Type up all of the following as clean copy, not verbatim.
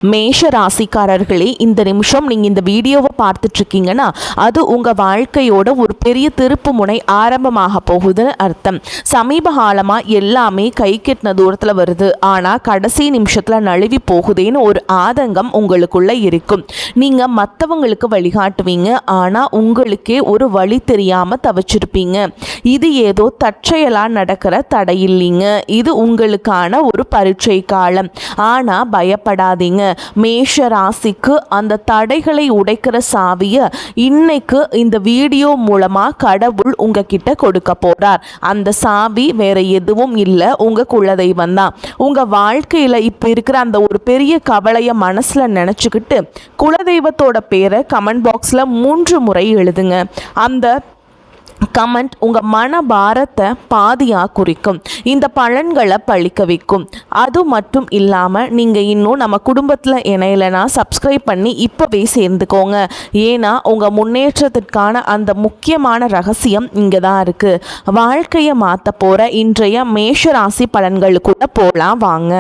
மேஷ ராசிக்காரர்களே, இந்த நிமிஷம் நீங்கள் இந்த வீடியோவை பார்த்துட்ருக்கீங்கன்னா அது உங்கள் வாழ்க்கையோட ஒரு பெரிய திருப்பு முனை ஆரம்பமாக போகுதுன்னு அர்த்தம். சமீப காலமாக எல்லாமே கை கெட்டின தூரத்தில் வருது, ஆனால் கடைசி நிமிஷத்தில் நழுவி போகுதேன்னு ஒரு ஆதங்கம் உங்களுக்குள்ளே இருக்கும். நீங்கள் மற்றவங்களுக்கு வழிகாட்டுவீங்க, ஆனால் உங்களுக்கே ஒரு வழி தெரியாமல் தவிச்சிருப்பீங்க. இது ஏதோ தற்செயலாக நடக்கிற தடையில்லைங்க, இது உங்களுக்கான ஒரு பரீட்சை காலம். ஆனால் பயப்படாதீங்க. மேஷ ராசிக்கு அந்த தடைகளை உடைக்கிற சாவியை இன்னைக்கு இந்த வீடியோ மூலமா கடவுள் உங்ககிட்ட கொடுக்க போறார். அந்த சாவி வேற எதுவும் இல்லை, உங்க குலதெய்வம் தான். உங்க வாழ்க்கையில இப்ப இருக்கிற அந்த ஒரு பெரிய கவலைய மனசுல நினைச்சுக்கிட்டு குலதெய்வத்தோட பேரை கமெண்ட் பாக்ஸ்ல 3 முறை எழுதுங்க. அந்த கமெண்ட் உங்கள் மன பாரத்தை பாதியாக குறிக்கும், இந்த பலன்களை பழிக்க வைக்கும். அது மட்டும் இல்லாமல் நீங்கள் இன்னும் நம்ம குடும்பத்தில் இணையலைன்னா சப்ஸ்கிரைப் பண்ணி இப்போவே சேர்ந்துக்கோங்க. ஏன்னா உங்கள் முன்னேற்றத்திற்கான அந்த முக்கியமான ரகசியம் இங்கே தான் இருக்குது. வாழ்க்கையை மாற்ற போகிற இன்றைய மேஷ ராசி பலன்களுக்குள்ள போகலாம் வாங்க.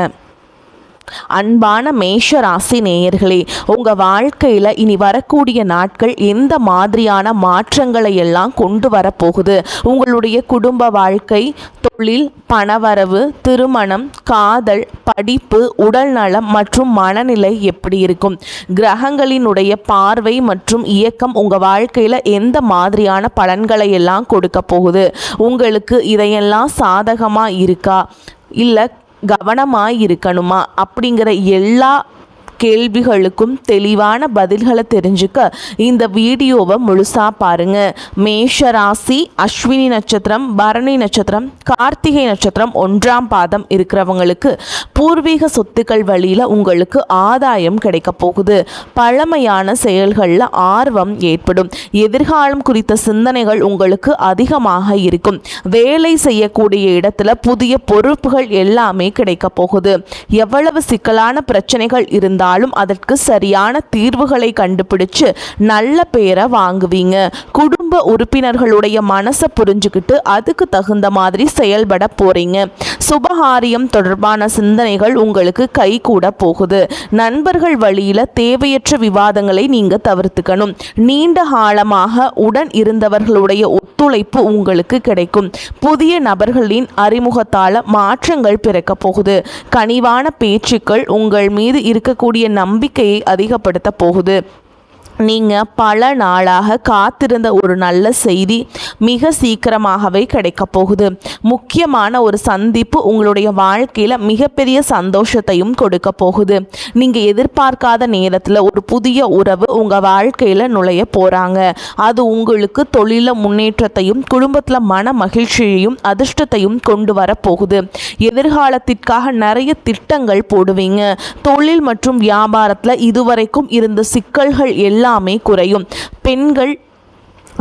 அன்பான மேஷ ராசி நேயர்களே, உங்கள் வாழ்க்கையில் இனி வரக்கூடிய நாட்கள் எந்த மாதிரியான மாற்றங்களை எல்லாம் கொண்டு வரப்போகுது? உங்களுடைய குடும்ப வாழ்க்கை, தொழில், பணவரவு, திருமணம், காதல், படிப்பு, உடல் நலம் மற்றும் மனநிலை எப்படி இருக்கும்? கிரகங்களினுடைய பார்வை மற்றும் இயக்கம் உங்கள் வாழ்க்கையில் எந்த மாதிரியான பலன்களை எல்லாம் கொடுக்க போகுது? உங்களுக்கு இதையெல்லாம் சாதகமாக இருக்கா, இல்லை கவனமாக இருக்கணுமா அப்படிங்கிற எல்லா கேள்விகளுக்கும் தெளிவான பதில்களை தெரிஞ்சுக்க இந்த வீடியோவை முழுசாக பாருங்கள். மேஷ ராசி அஸ்வினி நட்சத்திரம், பரணி நட்சத்திரம், கார்த்திகை நட்சத்திரம் 1ஆம் பாதம் இருக்கிறவங்களுக்கு பூர்வீக சொத்துக்கள் வழியில் உங்களுக்கு ஆதாயம் கிடைக்க போகுது. பழமையான செயல்களில் ஆர்வம் ஏற்படும். எதிர்காலம் குறித்த சிந்தனைகள் உங்களுக்கு அதிகமாக இருக்கும். வேலை செய்யக்கூடிய இடத்துல புதிய பொறுப்புகள் எல்லாமே கிடைக்க போகுது. எவ்வளவு சிக்கலான பிரச்சனைகள் இருந்தால் அதற்கு சரியான தீர்வுகளை கண்டுபிடிச்சு நல்ல பேரை வாங்குவீங்க. குடும்ப உறுப்பினர்களுடைய மனசை புரிஞ்சுக்கிட்டு அதுக்கு தகுந்த மாதிரி செயல்பட போறீங்க. சுபகாரியம் தொடர்பான சிந்தனைகள் உங்களுக்கு கை கூட போகுது. நண்பர்கள் வழியில தேவையற்ற விவாதங்களை நீங்க தவிர்த்துக்கணும். நீண்ட காலமாக உடன் இருந்தவர்களுடைய ஒத்துழைப்பு உங்களுக்கு கிடைக்கும். புதிய நபர்களின் அறிமுகத்தால மாற்றங்கள் பிறக்க போகுது. கனிவான பேச்சுக்கள் உங்கள் மீது இருக்கக்கூடிய நம்பிக்கையை அதிகப்படுத்த போகுது. நீங்கள் பல நாளாக காத்திருந்த ஒரு நல்ல செய்தி மிக சீக்கிரமாகவே கிடைக்க போகுது. முக்கியமான ஒரு சந்திப்பு உங்களுடைய வாழ்க்கையில் மிகப்பெரிய சந்தோஷத்தையும் கொடுக்க போகுது. நீங்கள் எதிர்பார்க்காத நேரத்தில் ஒரு புதிய உறவு உங்கள் வாழ்க்கையில் நுழைய போகிறாங்க. அது உங்களுக்கு தொழில முன்னேற்றத்தையும் குடும்பத்தில் மன மகிழ்ச்சியையும் அதிர்ஷ்டத்தையும் கொண்டு வர போகுது. எதிர்காலத்திற்காக நிறைய திட்டங்கள் போடுவீங்க. தொழில் மற்றும் வியாபாரத்தில் இதுவரைக்கும் இருந்த சிக்கல்கள் எல்லாமே குறையும். பெண்கள்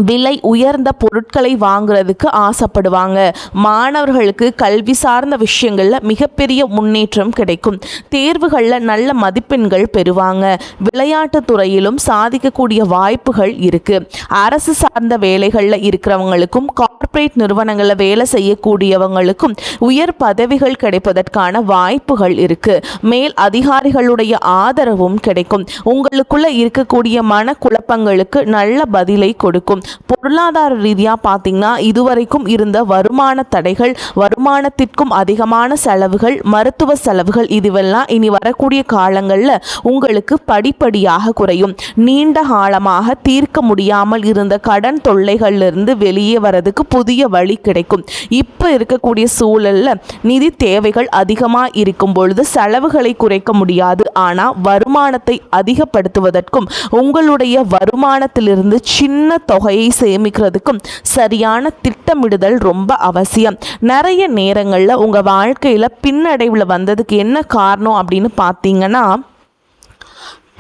விலை உயர்ந்த பொருட்களை வாங்குறதுக்கு ஆசைப்படுவாங்க. மாணவர்களுக்கு கல்வி சார்ந்த விஷயங்களில் மிகப்பெரிய முன்னேற்றம் கிடைக்கும். தேர்வுகளில் நல்ல மதிப்பெண்கள் பெறுவாங்க. விளையாட்டு துறையிலும் சாதிக்கக்கூடிய வாய்ப்புகள் இருக்கு. அரசு சார்ந்த வேலைகளில் இருக்கிறவங்களுக்கும் கார்ப்பரேட் நிறுவனங்களில் வேலை செய்யக்கூடியவங்களுக்கும் உயர் பதவிகள் கிடைப்பதற்கான வாய்ப்புகள் இருக்கு. மேல் அதிகாரிகளுடைய ஆதரவும் கிடைக்கும். உங்களுக்குள்ள இருக்கக்கூடிய மனக்குழப்பங்களுக்கு நல்ல பதிலை கொடுக்கும். பொருளாதார ரீதியாக பார்த்தீங்கன்னா இதுவரைக்கும் இருந்த வருமான தடைகள், வருமானத்திற்கும் அதிகமான செலவுகள், மருத்துவ செலவுகள் இதுவெல்லாம் இனி வரக்கூடிய காலங்களில் உங்களுக்கு படிப்படியாக குறையும். நீண்ட காலமாக தீர்க்க முடியாமல் இருந்த கடன் தொல்லைகளிலிருந்து வெளியே வரதுக்கு புதிய வழி கிடைக்கும். இப்போ இருக்கக்கூடிய சூழலில் நிதி தேவைகள் அதிகமாக இருக்கும் பொழுது செலவுகளை குறைக்க முடியாது. ஆனால் வருமானத்தை அதிகப்படுத்துவதற்கும் உங்களுடைய வருமானத்திலிருந்து சின்ன தொகையை சேமிக்கிறதுக்கும் சரியான திட்டமிடுதல் ரொம்ப அவசியம். நிறைய நேரங்களில் உங்கள் வாழ்க்கையில் பின்னடைவில் வந்ததுக்கு என்ன காரணம் அப்படின்னு பார்த்தீங்கன்னா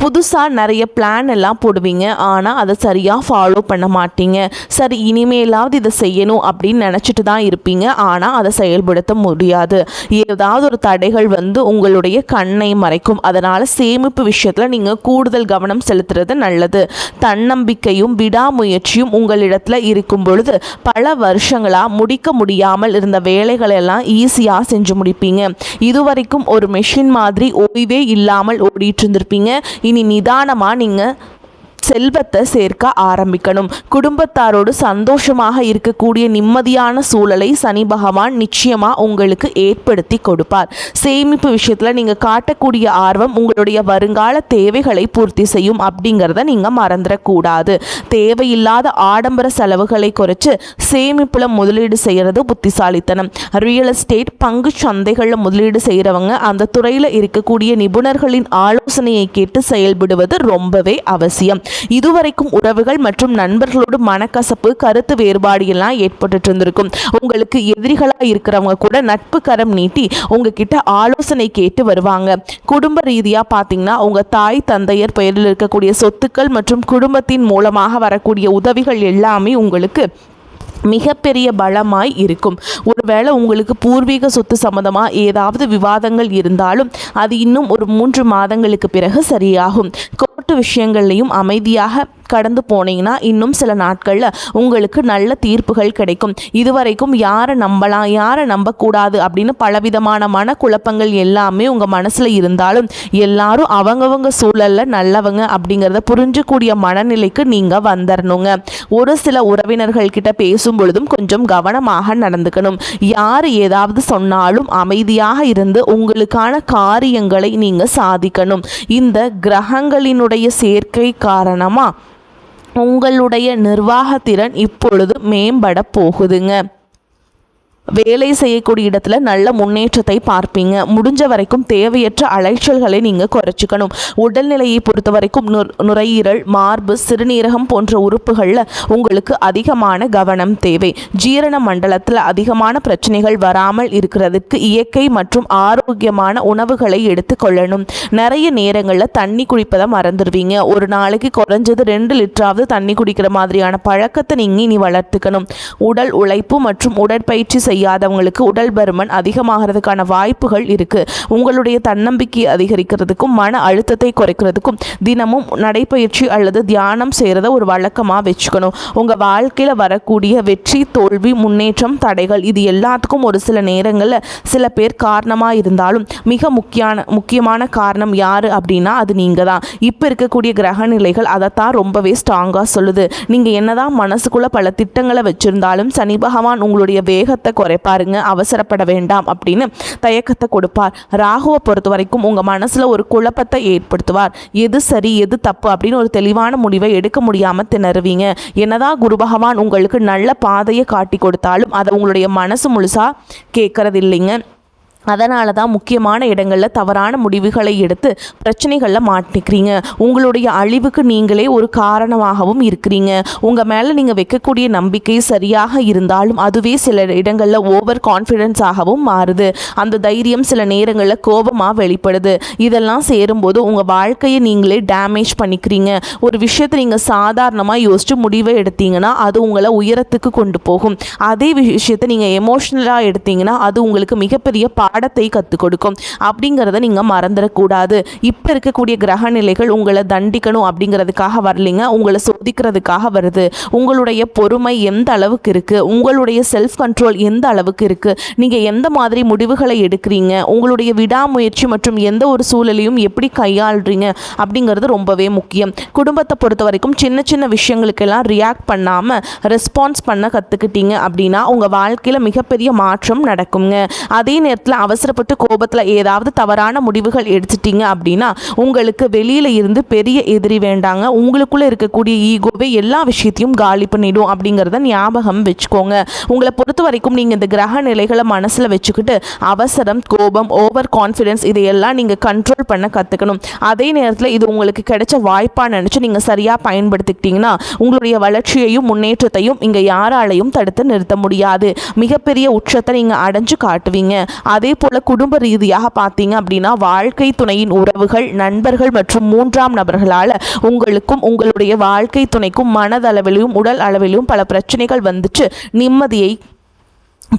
புதுசாக நிறைய பிளான் எல்லாம் போடுவீங்க, ஆனால் அதை சரியாக ஃபாலோ பண்ண மாட்டீங்க. சரி இனிமேலாவது இதை செய்யணும் அப்படின்னு நினச்சிட்டு தான் இருப்பீங்க, ஆனால் அதை செயல்படுத்த முடியாது. ஏதாவது ஒரு தடைகள் வந்து உங்களுடைய கண்ணை மறைக்கும். அதனால் சேமிப்பு விஷயத்தில் நீங்கள் கூடுதல் கவனம் செலுத்துறது நல்லது. தன்னம்பிக்கையும் விடாமுயற்சியும் உங்களிடத்தில் இருக்கும் பொழுது பல வருஷங்களாக முடிக்க முடியாமல் இருந்த வேலைகளெல்லாம் ஈஸியாக செஞ்சு முடிப்பீங்க. இதுவரைக்கும் ஒரு மெஷின் மாதிரி ஓய்வே இல்லாமல் ஓடிட்டு இருந்திருப்பீங்க. இனி நிதானமாக நீங்கள் செல்வத்தை சேர்க்க ஆரம்பிக்கணும். குடும்பத்தாரோடு சந்தோஷமாக இருக்கக்கூடிய நிம்மதியான சூழலை சனி பகவான் நிச்சயமாக உங்களுக்கு ஏற்படுத்தி கொடுப்பார். சேமிப்பு விஷயத்தில் நீங்கள் காட்டக்கூடிய ஆர்வம் உங்களுடைய வருங்கால தேவைகளை பூர்த்தி செய்யும் அப்படிங்கிறத நீங்கள் மறந்துடக்கூடாது. தேவையில்லாத ஆடம்பர செலவுகளை குறைச்சு சேமிப்பில் முதலீடு செய்கிறது புத்திசாலித்தனம். ரியல் எஸ்டேட், பங்கு சந்தைகளில் முதலீடு செய்கிறவங்க அந்த துறையில் இருக்கக்கூடிய நிபுணர்களின் ஆலோசனையை கேட்டு செயல்படுவது ரொம்பவே அவசியம். இதுவரைக்கும் உறவுகள் மற்றும் நண்பர்களோடு மனக்கசப்பு, கருத்து வேறுபாடு எல்லாம் ஏற்பட்டு இருந்திருக்கும். உங்களுக்கு எதிரிகளாக இருக்கிறவங்க கூட நட்பு கரம் நீட்டி உங்ககிட்ட ஆலோசனை கேட்டு வருவாங்க. குடும்ப ரீதியாக பார்த்தீங்கன்னா உங்கள் தாய் தந்தையர் பெயரில் இருக்கக்கூடிய சொத்துக்கள் மற்றும் குடும்பத்தின் மூலமாக வரக்கூடிய உதவிகள் எல்லாமே உங்களுக்கு மிகப்பெரிய பலமாய் இருக்கும். ஒருவேளை உங்களுக்கு பூர்வீக சொத்து சம்பந்தமாக ஏதாவது விவாதங்கள் இருந்தாலும் அது இன்னும் ஒரு 3 மாதங்களுக்கு பிறகு சரியாகும். கோர்ட்டு விஷயங்கள்லையும் அமைதியாக கடந்து போனீங்கன்னா இன்னும் சில நாட்களில் உங்களுக்கு நல்ல தீர்ப்புகள் கிடைக்கும். இதுவரைக்கும் யாரை நம்பலாம் யாரை நம்பக்கூடாது அப்படின்னு பலவிதமான மனக்குழப்பங்கள் எல்லாமே உங்கள் மனசில் இருந்தாலும் எல்லாரும் அவங்கவங்க சூழலில் நல்லவங்க அப்படிங்கிறத புரிஞ்சக்கூடிய மனநிலைக்கு நீங்கள் வந்துடணுங்க. ஒரு சில உறவினர்கள் கிட்ட பேசும் பொழுதும் கொஞ்சம் கவனமாக நடந்துக்கணும். யார் ஏதாவது சொன்னாலும் அமைதியாக இருந்து உங்களுக்கான காரியங்களை நீங்கள் சாதிக்கணும். இந்த கிரகங்களினுடைய சேர்க்கை காரணமாக உங்களுடைய நிர்வாகத்திறன் இப்பொழுது மேம்பட போகுதுங்க. வேலை செய்யக்கூடிய இடத்துல நல்ல முன்னேற்றத்தை பார்ப்பீங்க. முடிஞ்ச வரைக்கும் தேவையற்ற அலைச்சல்களை நீங்கள் குறைச்சிக்கணும். உடல்நிலையை பொறுத்த வரைக்கும் நுரையீரல், மார்பு, சிறுநீரகம் போன்ற உறுப்புகளில் உங்களுக்கு அதிகமான கவனம் தேவை. ஜீரண மண்டலத்தில் அதிகமான பிரச்சனைகள் வராமல் இருக்கிறதுக்கு இயற்கை மற்றும் ஆரோக்கியமான உணவுகளை எடுத்துக்கொள்ளணும். நிறைய நேரங்களில் தண்ணி குடிப்பதை மறந்துடுவீங்க. ஒரு நாளைக்கு குறைஞ்சது 2 லிட்டராவது தண்ணி குடிக்கிற மாதிரியான பழக்கத்தை நீங்கள் இனி வளர்த்துக்கணும். உடல் உழைப்பு மற்றும் உடற்பயிற்சி செய்யாதவங்களுக்கு உடல் பருமன் அதிகமாகிறதுக்கான வாய்ப்புகள் இருக்கு. உங்களுடைய தன்னம்பிக்கை அதிகரிக்கிறதுக்கும் மன அழுத்தத்தை குறைக்கிறதுக்கும் தினமும் நடைப்பயிற்சி அல்லது தியானம் செய்கிறத ஒரு வழக்கமாக வச்சுக்கணும். உங்கள் வாழ்க்கையில் வரக்கூடிய வெற்றி, தோல்வி, முன்னேற்றம், தடைகள் இது எல்லாத்துக்கும் ஒரு சில நேரங்களில் சில பேர் காரணமாக இருந்தாலும் மிக முக்கியமான காரணம் யார் அப்படின்னா அது நீங்கள் தான். இப்போ இருக்கக்கூடிய கிரக நிலைகள் அதைத்தான் ரொம்பவே ஸ்ட்ராங்காக சொல்லுது. நீங்கள் என்னதான் மனசுக்குள்ளே பல திட்டங்களை வச்சுருந்தாலும் சனி பகவான் உங்களுடைய வேகத்தை குறைப்பாருங்க. அவசரப்பட வேண்டாம் அப்படின்னு தயக்கத்தை கொடுப்பார். ராகுவை பொறுத்த வரைக்கும் உங்கள் மனசில் ஒரு குழப்பத்தை ஏற்படுத்துவார். எது சரி எது தப்பு அப்படின்னு ஒரு தெளிவான முடிவை எடுக்க முடியாமல் திணறுவீங்க. என்னதான் குரு பகவான் உங்களுக்கு நல்ல பாதையை காட்டி கொடுத்தாலும் அதை உங்களுடைய மனசு முழுசாக கேட்கறது இல்லைங்க. அதனால தான் முக்கியமான இடங்களில் தவறான முடிவுகளை எடுத்து பிரச்சனைகளில் மாட்டிக்கிறீங்க. உங்களுடைய அழிவுக்கு நீங்களே ஒரு காரணமாகவும் இருக்கிறீங்க. உங்கள் மேலே நீங்கள் வைக்கக்கூடிய நம்பிக்கை சரியாக இருந்தாலும் அதுவே சில இடங்களில் ஓவர் கான்ஃபிடென்ஸாகவும் மாறுது. அந்த தைரியம் சில நேரங்களில் கோபமாக வெளிப்படுது. இதெல்லாம் சேரும்போது உங்கள் வாழ்க்கையை நீங்களே டேமேஜ் பண்ணிக்கிறீங்க. ஒரு விஷயத்தை நீங்கள் சாதாரணமாக யோசித்து முடிவை எடுத்தீங்கன்னா அது உங்களை உயரத்துக்கு கொண்டு போகும். அதே விஷயத்தை நீங்கள் எமோஷ்னலாக எடுத்தீங்கன்னா அது உங்களுக்கு மிகப்பெரிய பாடத்தை கற்றுக் கொடுக்கும். அப்படிங்கிறத நீங்கள் மறந்துடக்கூடாது. இப்போ இருக்கக்கூடிய கிரக நிலைகள் உங்களை தண்டிக்கணும் அப்படிங்கிறதுக்காக வரலைங்க, உங்களை சோதிக்கிறதுக்காக வருது. உங்களுடைய பொறுமை எந்த அளவுக்கு இருக்குது, உங்களுடைய செல்ஃப் கண்ட்ரோல் எந்த அளவுக்கு இருக்குது, நீங்கள் எந்த மாதிரி முடிவுகளை எடுக்கிறீங்க, உங்களுடைய விடாமுயற்சி மற்றும் எந்த ஒரு சூழலையும் எப்படி கையாளுறீங்க அப்படிங்கிறது ரொம்பவே முக்கியம். குடும்பத்தை பொறுத்த வரைக்கும் சின்ன சின்ன விஷயங்களுக்கெல்லாம் ரியாக்ட் பண்ணாமல் ரெஸ்பான்ஸ் பண்ண கற்றுக்கிட்டீங்க அப்படின்னா உங்கள் வாழ்க்கையில் மிகப்பெரிய மாற்றம் நடக்குங்க. அதே நேரத்தில் அவசரப்பட்டு கோபத்தில் ஏதாவது தவறான முடிவுகள் எடுத்துட்டீங்க அப்படின்னா உங்களுக்கு வெளியில் இருந்து பெரிய எதிரி வேண்டாங்க. உங்களுக்குள்ளே இருக்கக்கூடிய ஈகோவை எல்லா விஷயத்தையும் காலி பண்ணிடும் அப்படிங்கிறத ஞாபகம் வச்சுக்கோங்க. உங்களை பொறுத்த வரைக்கும் நீங்கள் இந்த கிரக நிலைகளை மனசில் வச்சுக்கிட்டு அவசரம், கோபம், ஓவர் கான்ஃபிடென்ஸ் இதையெல்லாம் நீங்கள் கண்ட்ரோல் பண்ண கற்றுக்கணும். அதே நேரத்தில் இது உங்களுக்கு கிடைச்ச வாய்ப்பாக நினச்சி நீங்கள் சரியாக பயன்படுத்திக்கிட்டீங்கன்னா உங்களுடைய வளர்ச்சியையும் முன்னேற்றத்தையும் இங்கே யாராலையும் தடுத்து நிறுத்த முடியாது. மிகப்பெரிய உச்சத்தை நீங்கள் அடைஞ்சு காட்டுவீங்க. அதே அதே போல் குடும்ப ரீதியாக பார்த்தீங்க அப்படின்னா வாழ்க்கை துணையின் உறவுகள், நண்பர்கள் மற்றும் 3ஆம் நபர்களால் உங்களுக்கும் உங்களுடைய வாழ்க்கை துணைக்கும் மனதளவிலும் உடல் அளவிலும் பல பிரச்சனைகள் வந்துச்சு நிம்மதியை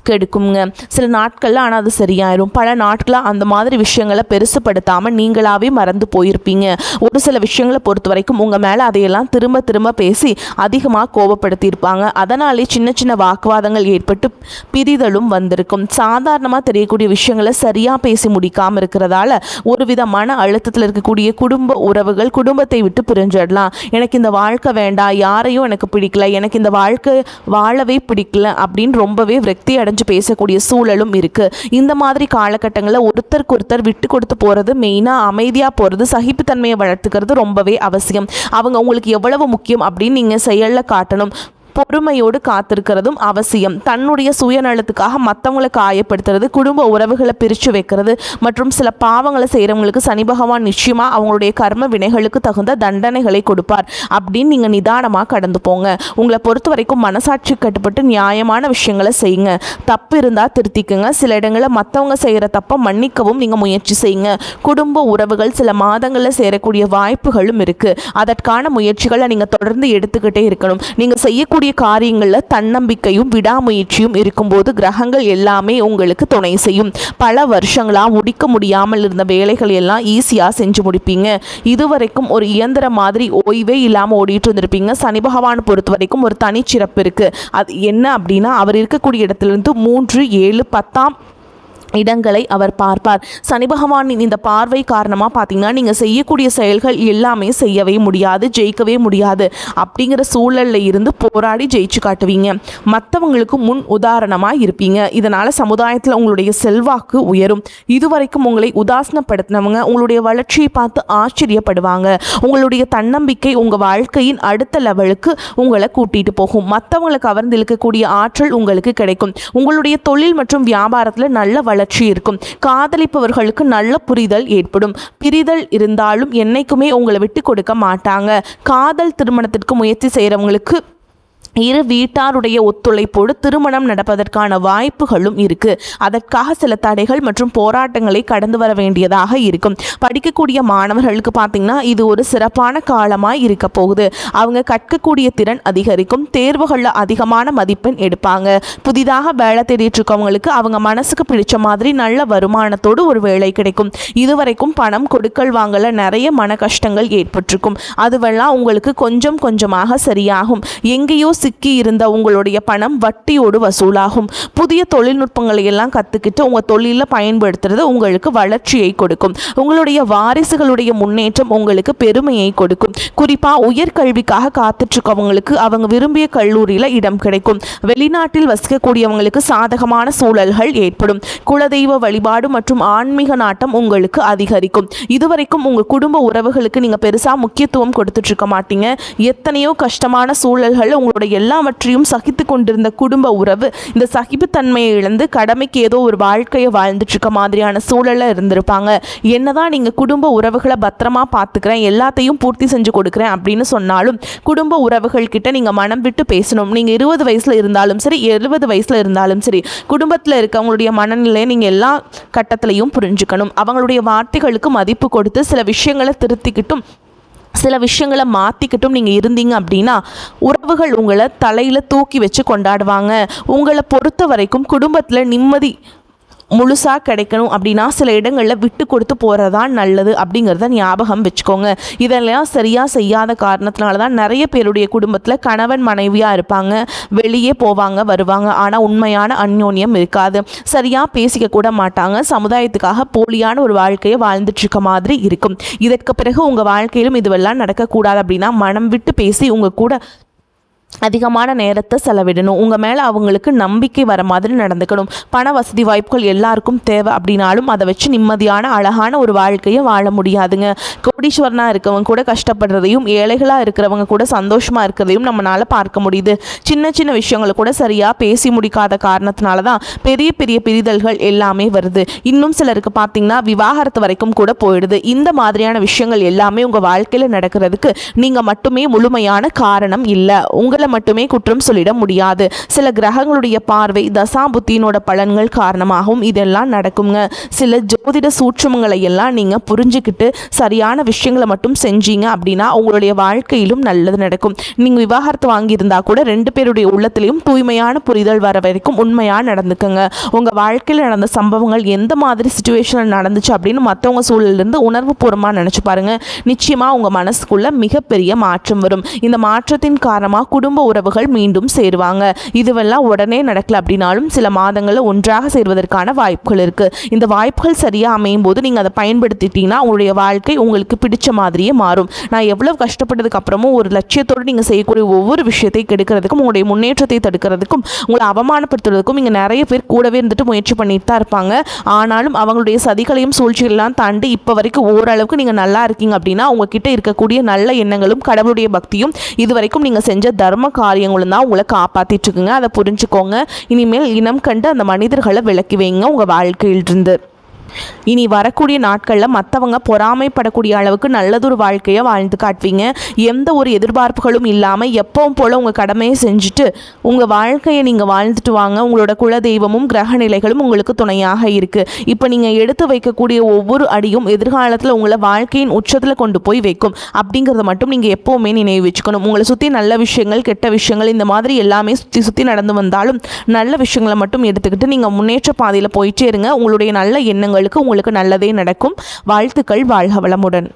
கெடுக்குங்க. சில நாட்களில் ஆனால் அது சரியாயிரும். பல நாட்களாக அந்த மாதிரி விஷயங்களை பெருசுப்படுத்தாமல் நீங்களாகவே மறந்து போயிருப்பீங்க. ஒரு சில விஷயங்களை பொறுத்த வரைக்கும் உங்கள் மேலே அதையெல்லாம் திரும்ப திரும்ப பேசி அதிகமாக கோபப்படுத்தியிருப்பாங்க. அதனாலே சின்ன சின்ன வாக்குவாதங்கள் ஏற்பட்டு பிரிதலும் வந்திருக்கும். சாதாரணமாக தெரியக்கூடிய விஷயங்களை சரியாக பேசி முடிக்காமல் இருக்கிறதால ஒருவித மன அழுத்தத்தில் இருக்கக்கூடிய குடும்ப உறவுகள் குடும்பத்தை விட்டு பிரிஞ்சிடலாம். எனக்கு இந்த வாழ்க்கை வேண்டாம், யாரையும் எனக்கு பிடிக்கல, எனக்கு இந்த வாழ்க்கை வாழவே பிடிக்கல அப்படின்னு ரொம்பவே விரக்தி அடைஞ்சு பேசக்கூடிய சூழலும் இருக்கு. இந்த மாதிரி காலகட்டங்களில் ஒருத்தருக்கு ஒருத்தர் விட்டு கொடுத்து போறது, மெயினா அமைதியா போறது, சகிப்புத்தன்மையை வளர்த்துக்கிறது ரொம்பவே அவசியம். அவங்க உங்களுக்கு எவ்வளவு முக்கியம் அப்படின்னு நீங்க செயல்ல காட்டணும். பொறுமையோடு காத்திருக்கிறதும் அவசியம். தன்னுடைய சுயநலத்துக்காக மற்றவங்களை காயப்படுத்துறது, குடும்ப உறவுகளை பிரித்து வைக்கிறது மற்றும் சில பாவங்களை செய்கிறவங்களுக்கு சனி பகவான் நிச்சயமாக அவங்களுடைய கர்ம வினைகளுக்கு தகுந்த தண்டனைகளை கொடுப்பார் அப்படின்னு நீங்கள் நிதானமாக கடந்து போங்க. உங்களை பொறுத்த வரைக்கும் மனசாட்சி கட்டுப்பட்டு நியாயமான விஷயங்களை செய்யுங்க. தப்பு இருந்தால் திருத்திக்குங்க. சில இடங்களில் மற்றவங்க செய்கிற தப்பை மன்னிக்கவும் நீங்கள் முயற்சி செய்யுங்க. குடும்ப உறவுகள் சில மாதங்களில் சேரக்கூடிய வாய்ப்புகளும் இருக்குது. அதற்கான முயற்சிகளை நீங்கள் தொடர்ந்து எடுத்துக்கிட்டே இருக்கணும். நீங்கள் செய்யக்கூடிய காரியங்களில் தன்னம்பிக்கையும் விடாமுயற்சியும் இருக்கும்போது கிரகங்கள் எல்லாமே உங்களுக்கு துணை செய்யும். பல வருஷங்களாக முடிக்க முடியாமல் இருந்த வேலைகள் எல்லாம் ஈஸியாக செஞ்சு முடிப்பீங்க. இதுவரைக்கும் ஒரு இயந்திர மாதிரி ஓய்வே இல்லாமல் ஓடிட்டு இருந்திருப்பீங்க. சனி பகவான் பொறுத்த வரைக்கும் ஒரு தனிச்சிறப்பு இருக்குது. அது என்ன அப்படின்னா, அவர் இருக்கக்கூடிய இடத்துலேருந்து 3, 7, 10ஆம் இடங்களை அவர் பார்ப்பார். சனி பகவானின் இந்த பார்வை காரணமாக பார்த்தீங்கன்னா நீங்கள் செய்யக்கூடிய செயல்கள் எல்லாமே செய்யவே முடியாது, ஜெயிக்கவே முடியாது. அப்படிங்கிற சூழலில் இருந்து போராடி ஜெயிச்சு காட்டுவீங்க. மற்றவங்களுக்கு முன் உதாரணமாக இருப்பீங்க. இதனால் சமுதாயத்தில் உங்களுடைய செல்வாக்கு உயரும். இதுவரைக்கும் உங்களை உதாசனப்படுத்தினவங்க உங்களுடைய வளர்ச்சியை பார்த்து ஆச்சரியப்படுவாங்க. உங்களுடைய தன்னம்பிக்கை உங்கள் வாழ்க்கையின் அடுத்த லெவலுக்கு உங்களை கூட்டிகிட்டு போகும். மற்றவங்களை கவர்ந்து இழுக்கக்கூடிய ஆற்றல் உங்களுக்கு கிடைக்கும். உங்களுடைய தொழில் மற்றும் வியாபாரத்தில் நல்ல வளர்ச்சி இருக்கும். காதலிப்பவர்களுக்கு நல்ல புரிதல் ஏற்படும். பிரிதல் இருந்தாலும் என்னைக்குமே உங்களை விட்டு கொடுக்க மாட்டாங்க. காதல் திருமணத்திற்கு முயற்சி செய்கிறவங்களுக்கு இரு வீட்டாருடைய ஒத்துழைப்போடு திருமணம் நடப்பதற்கான வாய்ப்புகளும் இருக்கு. அதற்காக சில தடைகள் மற்றும் போராட்டங்களை கடந்து வர வேண்டியதாக இருக்கும். படிக்கக்கூடிய மாணவர்களுக்கு பார்த்தீங்கன்னா இது ஒரு சிறப்பான காலமாக இருக்க போகுது. அவங்க கற்கக்கூடிய திறன் அதிகரிக்கும். தேர்வுகளில் அதிகமான மதிப்பெண் எடுப்பாங்க. புதிதாக வேலை தேடிட்டு இருக்கவங்களுக்கு அவங்க மனசுக்கு பிடிச்ச மாதிரி நல்ல வருமானத்தோடு ஒரு வேலை கிடைக்கும். இதுவரைக்கும் பணம் கொடுக்கல் வாங்கல நிறைய மன கஷ்டங்கள் ஏற்பட்டிருக்கும். அதுவெல்லாம் உங்களுக்கு கொஞ்சம் கொஞ்சமாக சரியாகும். எங்கேயோ சிக்கி இருந்த உங்களுடைய பணம் வட்டியோடு வசூலாகும். புதிய தொழில்நுட்பங்களை எல்லாம் கற்றுக்கிட்டு உங்கள் தொழிலில் பயன்படுத்துறது உங்களுக்கு வளர்ச்சியை கொடுக்கும். உங்களுடைய வாரிசுகளுடைய முன்னேற்றம் உங்களுக்கு பெருமையை கொடுக்கும். குறிப்பாக உயர்கல்விக்காக காத்துட்ருக்கவங்களுக்கு அவங்க விரும்பிய கல்லூரியில் இடம் கிடைக்கும். வெளிநாட்டில் வசிக்கக்கூடியவங்களுக்கு சாதகமான சூழல்கள் ஏற்படும். குலதெய்வ வழிபாடு மற்றும் ஆன்மீக நாட்டம் உங்களுக்கு அதிகரிக்கும். இதுவரைக்கும் உங்கள் குடும்ப உறவுகளுக்கு நீங்கள் பெருசாக முக்கியத்துவம் கொடுத்துட்ருக்க மாட்டீங்க. எத்தனையோ கஷ்டமான சூழல்கள் உங்களுடைய எல்லாவற்றையும் சகித்து கொண்டிருந்த குடும்ப உறவு இந்த சகிப்புத்தன்மையை இழந்து கடமைக்கு ஏதோ ஒரு வாழ்க்கையை வாழ்ந்துட்டு இருக்க மாதிரியான சூழல்ல இருந்திருப்பாங்க. என்னதான் நீங்க குடும்ப உறவுகளை பத்திரமா பார்த்துக்கிறேன், எல்லாத்தையும் பூர்த்தி செஞ்சு கொடுக்குறேன் அப்படின்னு சொன்னாலும் குடும்ப உறவுகள் கிட்ட நீங்க மனம் விட்டு பேசணும். நீங்க 20 வயசுல இருந்தாலும் சரி, 70 வயசுல இருந்தாலும் சரி, குடும்பத்தில் இருக்கவங்களுடைய மனநிலையை நீங்க எல்லா கட்டத்திலையும் புரிஞ்சுக்கணும். அவங்களுடைய வார்த்தைகளுக்கு மதிப்பு கொடுத்து சில விஷயங்களை திருத்திக்கிட்டும் சில விஷயங்களை மாற்றிக்கிட்டும் நீங்கள் இருந்தீங்க அப்படின்னா உறவுகள் உங்களை தலையில் தூக்கி வச்சு கொண்டாடுவாங்க. உங்களை பொறுத்த வரைக்கும் குடும்பத்தில் நிம்மதி முழுசாக கிடைக்கணும் அப்படின்னா சில இடங்களில் விட்டு கொடுத்து போகிறதான் நல்லது அப்படிங்கிறத ஞாபகம் வச்சுக்கோங்க. இதெல்லாம் சரியாக செய்யாத காரணத்தினால தான் நிறைய பேருடைய குடும்பத்தில் கணவன் மனைவியாக இருப்பாங்க, வெளியே போவாங்க வருவாங்க, ஆனால் உண்மையான அந்யோன்யம் இருக்காது. சரியாக பேசிக்க கூட மாட்டாங்க. சமுதாயத்துக்காக போலியான ஒரு வாழ்க்கையை வாழ்ந்துட்டுருக்க மாதிரி இருக்கும். இதற்கு பிறகு உங்கள் வாழ்க்கையிலும் இதுவெல்லாம் நடக்கக்கூடாது அப்படின்னா மனம் விட்டு பேசி உங்கள் கூட அதிகமான நேரத்தை செலவிடணும். உங்கள் மேலே அவங்களுக்கு நம்பிக்கை வர மாதிரி நடந்துக்கணும். பண வசதி வாய்ப்புகள் எல்லாருக்கும் தேவை அப்படின்னாலும் அதை வச்சு நிம்மதியான அழகான ஒரு வாழ்க்கையை வாழ முடியாதுங்க. கோடீஸ்வரனாக இருக்கவங்க கூட கஷ்டப்படுறதையும் ஏழைகளாக இருக்கிறவங்க கூட சந்தோஷமாக இருக்கிறதையும் நம்மளால் பார்க்க முடியுது. சின்ன சின்ன விஷயங்களை கூட சரியாக பேசி முடிக்காத காரணத்தினால தான் பெரிய பெரிய பிரிதல்கள் எல்லாமே வருது. இன்னும் சிலருக்கு பார்த்திங்கன்னா விவாகரத்து வரைக்கும் கூட போயிடுது. இந்த மாதிரியான விஷயங்கள் எல்லாமே உங்கள் வாழ்க்கையில் நடக்கிறதுக்கு நீங்கள் மட்டுமே முழுமையான காரணம் இல்லை. உங்கள் உங்களை மட்டுமே குற்றம் சொல்லிட முடியாது. சில கிரகங்களுடைய பார்வை, தசாபுத்தியினோட பலன்கள் காரணமாகவும் இதெல்லாம் நடக்குங்க. சில ஜோதிட சூட்சுமங்களை எல்லாம் நீங்கள் புரிஞ்சுக்கிட்டு சரியான விஷயங்களை மட்டும் செஞ்சீங்க அப்படின்னா உங்களுடைய வாழ்க்கையிலும் நல்லது நடக்கும். நீங்கள் விவாகரத்து வாங்கியிருந்தா கூட 2 பேருடைய உள்ளத்திலையும் தூய்மையான புரிதல் வர வரைக்கும் உண்மையாக நடந்துக்குங்க. உங்கள் வாழ்க்கையில் நடந்த சம்பவங்கள் எந்த மாதிரி சுச்சுவேஷனில் நடந்துச்சு அப்படின்னு மற்றவங்க சூழலிருந்து உணர்வு பூர்வமாக நினச்சி பாருங்க. நிச்சயமாக உங்கள் மனசுக்குள்ள மிகப்பெரிய மாற்றம் வரும். இந்த மாற்றத்தின் காரணமாக குடும்ப உறவுகள் மீண்டும் சேருவாங்க. இதுவெல்லாம் உடனே நடக்கல அப்படின்னாலும் சில மாதங்களில் ஒன்றாக சேர்வதற்கான வாய்ப்புகள் இருக்கு. இந்த வாய்ப்புகள் சரியாக அமையும் போது நீங்கள் அதை பயன்படுத்திட்டீங்கன்னா உங்களுடைய வாழ்க்கை உங்களுக்கு பிடிச்ச மாதிரியே மாறும். நான் எவ்வளவு கஷ்டப்பட்டதுக்கு அப்புறமும் ஒரு லட்சியத்தோடு நீங்கள் செய்யக்கூடிய ஒவ்வொரு விஷயத்தை கெடுக்கிறதுக்கும் உங்களுடைய முன்னேற்றத்தை தடுக்கிறதுக்கும் உங்களை அவமானப்படுத்துறதுக்கும் இங்கே நிறைய பேர் கூடவே இருந்துட்டு முயற்சி பண்ணிட்டு தான் இருப்பாங்க. ஆனாலும் அவங்களுடைய சதிகளையும் சூழ்ச்சிகளெல்லாம் தாண்டி இப்போ வரைக்கும் ஓரளவுக்கு நீங்கள் நல்லா இருக்கீங்க அப்படின்னா உங்ககிட்ட இருக்கக்கூடிய நல்ல எண்ணங்களும் கடவுளுடைய பக்தியும் இதுவரைக்கும் நீங்கள் செஞ்ச தர்ம காரியங்களும் தான் உங்களை காப்பாற்றிட்டு இருக்குங்க. அதை புரிஞ்சுக்கோங்க. இனிமேல் இனம் கண்டு அந்த மனிதர்களை விலக்கி வைங்க உங்கள் வாழ்க்கையிலிருந்து. இனி வரக்கூடிய நாட்களில் மற்றவங்க பொறாமைப்படக்கூடிய அளவுக்கு நல்லதொரு வாழ்க்கையை வாழ்ந்து காட்டுவீங்க. எந்த ஒரு எதிர்பார்ப்புகளும் இல்லாமல் எப்பவும் போல் உங்கள் கடமையை செஞ்சுட்டு உங்கள் வாழ்க்கையை நீங்கள் வாழ்ந்துட்டு வாங்க. உங்களோட குலதெய்வமும் கிரக நிலைகளும் உங்களுக்கு துணையாக இருக்குது. இப்போ நீங்கள் எடுத்து வைக்கக்கூடிய ஒவ்வொரு அடியும் எதிர்காலத்தில் உங்களை வாழ்க்கையின் உச்சத்தில் கொண்டு போய் வைக்கும் அப்படிங்கிறத மட்டும் நீங்கள் எப்போவுமே நினைவு வச்சுக்கணும். உங்களை சுற்றி நல்ல விஷயங்கள், கெட்ட விஷயங்கள் இந்த மாதிரி எல்லாமே சுற்றி நடந்து வந்தாலும் நல்ல விஷயங்களை மட்டும் எடுத்துக்கிட்டு நீங்கள் முன்னேற்ற பாதையில் போயிட்டே இருங்க. உங்களுடைய நல்ல எண்ணங்கள் உங்களுக்கு நல்லதே நடக்கும். வாழ்த்துக்கள். வாழ்க வளமுடன்.